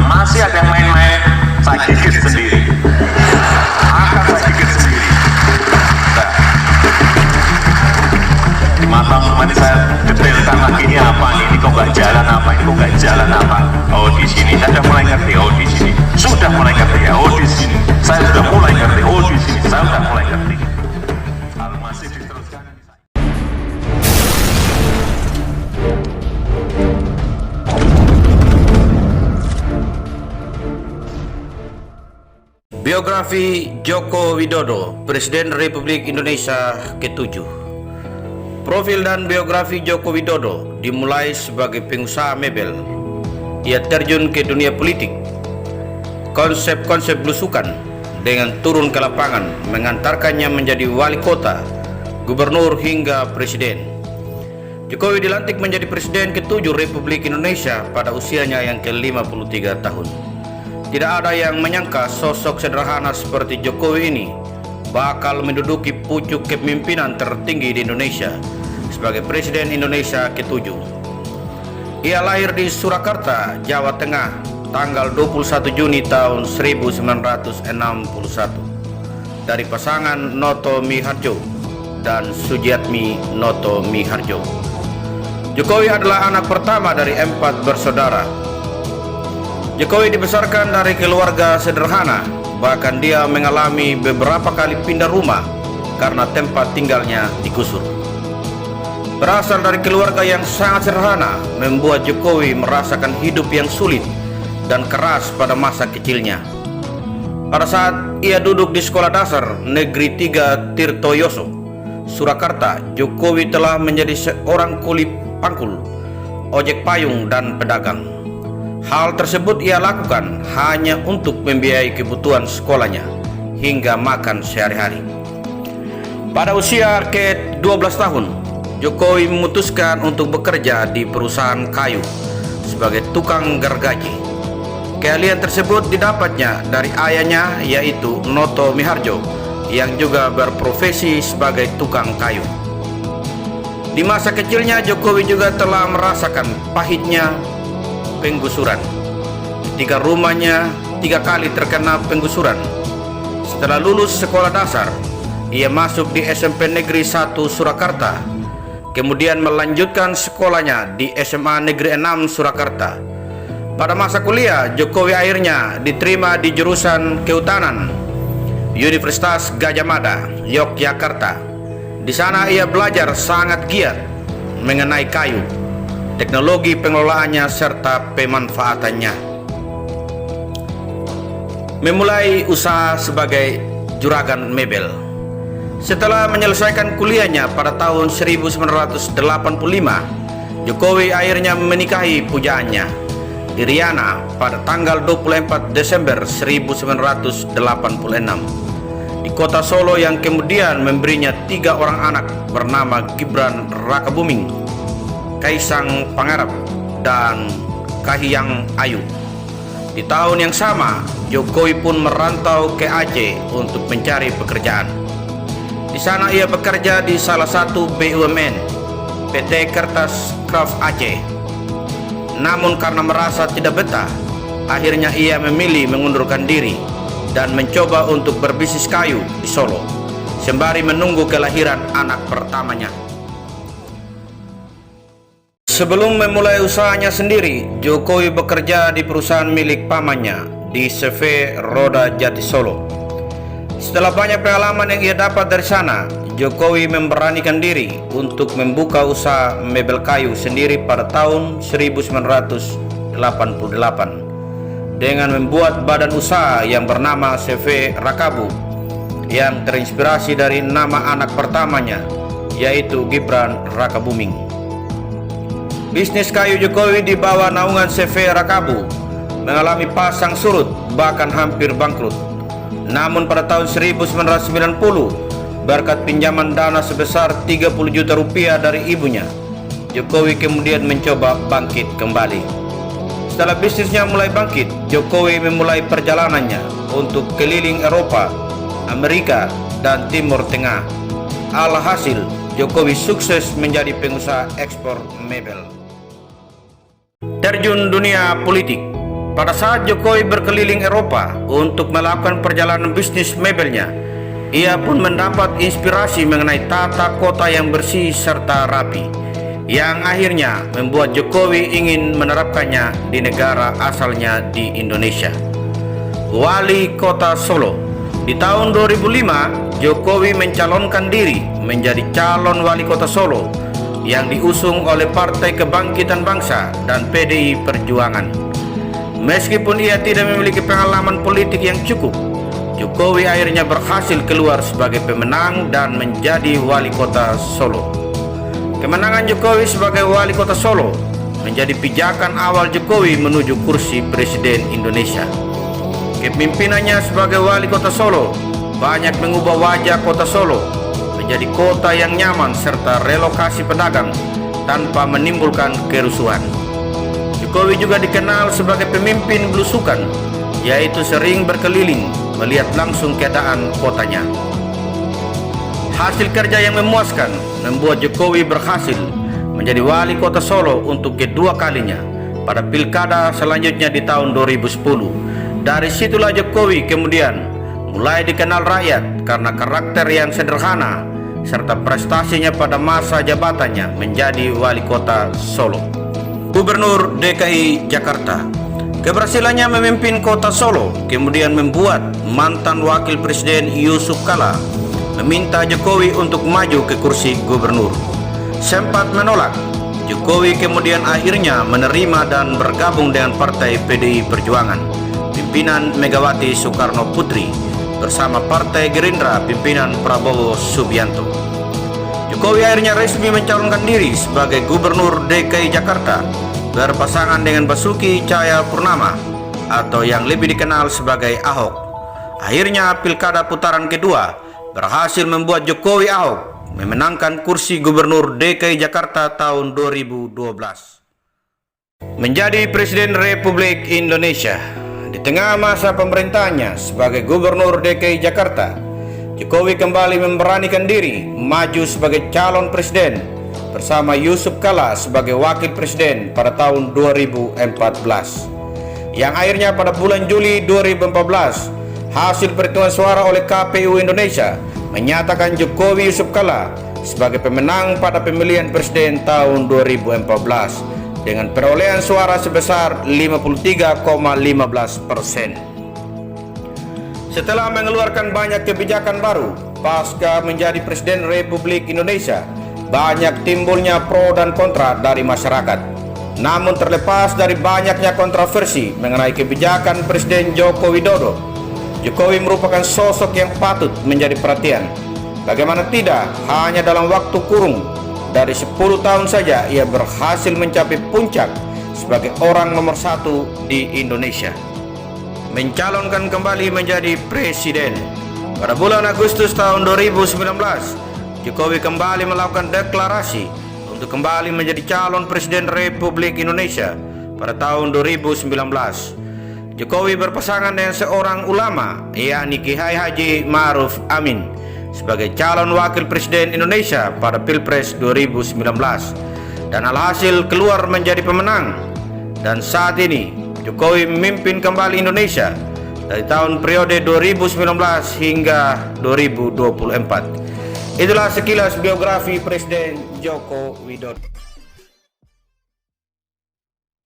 masih ada yang main-main, saya gigit sendiri. Akan saya gigit sendiri. Nah, di mata ini saya detailkan lagi, ini apa ini kok nggak jalan, apa ini kok nggak jalan, apa. Oh di sini saya sudah mulai ngerti. Oh di sini sudah mulai ngerti ya. Oh di sini saya sudah mulai ngerti. Oh di sini saya sudah mulai ngerti. Kalau masih diteruskan. Biografi Joko Widodo, Presiden Republik Indonesia ke-7. Profil dan biografi Joko Widodo dimulai sebagai pengusaha mebel. Ia terjun ke dunia politik. Konsep-konsep belusukan dengan turun ke lapangan mengantarkannya menjadi wali kota, gubernur hingga presiden. Jokowi dilantik menjadi Presiden ke-7 Republik Indonesia pada usianya yang ke-53 tahun. Tidak ada yang menyangka sosok sederhana seperti Jokowi ini bakal menduduki pucuk kepemimpinan tertinggi di Indonesia sebagai Presiden Indonesia ke-7. Ia lahir di Surakarta, Jawa Tengah, tanggal 21 Juni tahun 1961 dari pasangan Noto Miharjo dan Sujiatmi Noto Miharjo. Jokowi adalah anak pertama dari 4 bersaudara. Jokowi dibesarkan dari keluarga sederhana, bahkan dia mengalami beberapa kali pindah rumah karena tempat tinggalnya digusur. Berasal dari keluarga yang sangat sederhana, membuat Jokowi merasakan hidup yang sulit dan keras pada masa kecilnya. Pada saat ia duduk di sekolah dasar Negeri 3 Tirtoyoso, Surakarta, Jokowi telah menjadi seorang kuli pangkul, ojek payung, dan pedagang. Hal tersebut ia lakukan hanya untuk membiayai kebutuhan sekolahnya hingga makan sehari-hari. Pada usia ke-12 tahun, Jokowi memutuskan untuk bekerja di perusahaan kayu sebagai tukang gergaji. Keahlian tersebut didapatnya dari ayahnya, yaitu Noto Miharjo, yang juga berprofesi sebagai tukang kayu. Di masa kecilnya, Jokowi juga telah merasakan pahitnya penggusuran ketika rumahnya 3 kali terkena penggusuran. Setelah lulus sekolah dasar, ia masuk di SMP Negeri 1 Surakarta, kemudian melanjutkan sekolahnya di SMA Negeri 6 Surakarta. Pada masa kuliah, Jokowi akhirnya diterima di jurusan Kehutanan Universitas Gadjah Mada, Yogyakarta. Di sana ia belajar sangat giat mengenai kayu, teknologi pengelolaannya, serta pemanfaatannya. Memulai usaha sebagai juragan mebel. Setelah menyelesaikan kuliahnya pada tahun 1985, Jokowi akhirnya menikahi pujaannya, Iriana, pada tanggal 24 Desember 1986 di kota Solo, yang kemudian memberinya 3 orang anak bernama Gibran Rakabuming, Kaisang Pangarep, dan Kahiyang Ayu. Di tahun yang sama, Jokowi pun merantau ke Aceh untuk mencari pekerjaan. Di sana ia bekerja di salah satu BUMN, PT Kertas Kraft Aceh. Namun karena merasa tidak betah, akhirnya ia memilih mengundurkan diri dan mencoba untuk berbisnis kayu di Solo, sembari menunggu kelahiran anak pertamanya. Sebelum memulai usahanya sendiri, Jokowi bekerja di perusahaan milik pamannya di CV Roda Jati Solo. Setelah banyak pengalaman yang ia dapat dari sana, Jokowi memberanikan diri untuk membuka usaha mebel kayu sendiri pada tahun 1988 dengan membuat badan usaha yang bernama CV Rakabu, yang terinspirasi dari nama anak pertamanya, yaitu Gibran Rakabuming. Bisnis kayu Jokowi di bawah naungan CV Rakabu mengalami pasang surut, bahkan hampir bangkrut. Namun pada tahun 1990, berkat pinjaman dana sebesar 30 juta rupiah dari ibunya, Jokowi kemudian mencoba bangkit kembali. Setelah bisnisnya mulai bangkit, Jokowi memulai perjalanannya untuk keliling Eropa, Amerika, dan Timur Tengah. Alhasil, Jokowi sukses menjadi pengusaha ekspor mebel. Terjun dunia politik. Pada saat Jokowi berkeliling Eropa untuk melakukan perjalanan bisnis mebelnya, ia pun mendapat inspirasi mengenai tata kota yang bersih serta rapi, yang akhirnya membuat Jokowi ingin menerapkannya di negara asalnya di Indonesia. Wali Kota Solo. Di tahun 2005, Jokowi mencalonkan diri menjadi calon wali kota Solo yang diusung oleh Partai Kebangkitan Bangsa dan PDI Perjuangan. Meskipun ia tidak memiliki pengalaman politik yang cukup, Jokowi akhirnya berhasil keluar sebagai pemenang dan menjadi wali kota Solo. Kemenangan Jokowi sebagai wali kota Solo menjadi pijakan awal Jokowi menuju kursi Presiden Indonesia. Kepemimpinannya sebagai wali kota Solo banyak mengubah wajah kota Solo menjadi kota yang nyaman serta relokasi pedagang tanpa menimbulkan kerusuhan. Jokowi juga dikenal sebagai pemimpin belusukan, yaitu sering berkeliling melihat langsung keadaan kotanya. Hasil kerja yang memuaskan membuat Jokowi berhasil menjadi wali kota Solo untuk kedua kalinya pada pilkada selanjutnya di tahun 2010. Dari situlah Jokowi kemudian mulai dikenal rakyat karena karakter yang sederhana serta prestasinya pada masa jabatannya menjadi wali kota Solo. Gubernur DKI Jakarta. Keberhasilannya memimpin kota Solo kemudian membuat mantan wakil presiden Yusuf Kala meminta Jokowi untuk maju ke kursi gubernur. Sempat menolak, Jokowi kemudian akhirnya menerima dan bergabung dengan Partai PDI Perjuangan, pimpinan Megawati Soekarno Putri, bersama Partai Gerindra pimpinan Prabowo Subianto. Jokowi akhirnya resmi mencalonkan diri sebagai Gubernur DKI Jakarta berpasangan dengan Basuki Cahayapurnama atau yang lebih dikenal sebagai Ahok. Akhirnya pilkada putaran kedua berhasil membuat Jokowi Ahok memenangkan kursi Gubernur DKI Jakarta tahun 2012. Menjadi Presiden Republik Indonesia. Di tengah masa pemerintahannya sebagai Gubernur DKI Jakarta, Jokowi kembali memberanikan diri maju sebagai calon presiden bersama Yusuf Kala sebagai wakil presiden pada tahun 2014. Yang akhirnya pada bulan Juli 2014, hasil perhitungan suara oleh KPU Indonesia menyatakan Jokowi Yusuf Kala sebagai pemenang pada pemilihan presiden tahun 2014 dengan perolehan suara sebesar 53,15%. Setelah mengeluarkan banyak kebijakan baru pasca menjadi Presiden Republik Indonesia, banyak timbulnya pro dan kontra dari masyarakat. Namun terlepas dari banyaknya kontroversi mengenai kebijakan Presiden Joko Widodo, Jokowi merupakan sosok yang patut menjadi perhatian. Bagaimana tidak, hanya dalam waktu kurung dari 10 tahun saja ia berhasil mencapai puncak sebagai orang nomor 1 di Indonesia, mencalonkan kembali menjadi presiden. Pada bulan Agustus tahun 2019, Jokowi kembali melakukan deklarasi untuk kembali menjadi calon Presiden Republik Indonesia pada tahun 2019. Jokowi berpasangan dengan seorang ulama, yakni Kiai Haji Ma'ruf Amin, sebagai calon wakil presiden Indonesia pada Pilpres 2019 dan alhasil keluar menjadi pemenang. Dan saat ini Jokowi memimpin kembali Indonesia dari tahun periode 2019 hingga 2024. Itulah sekilas biografi Presiden Joko Widodo.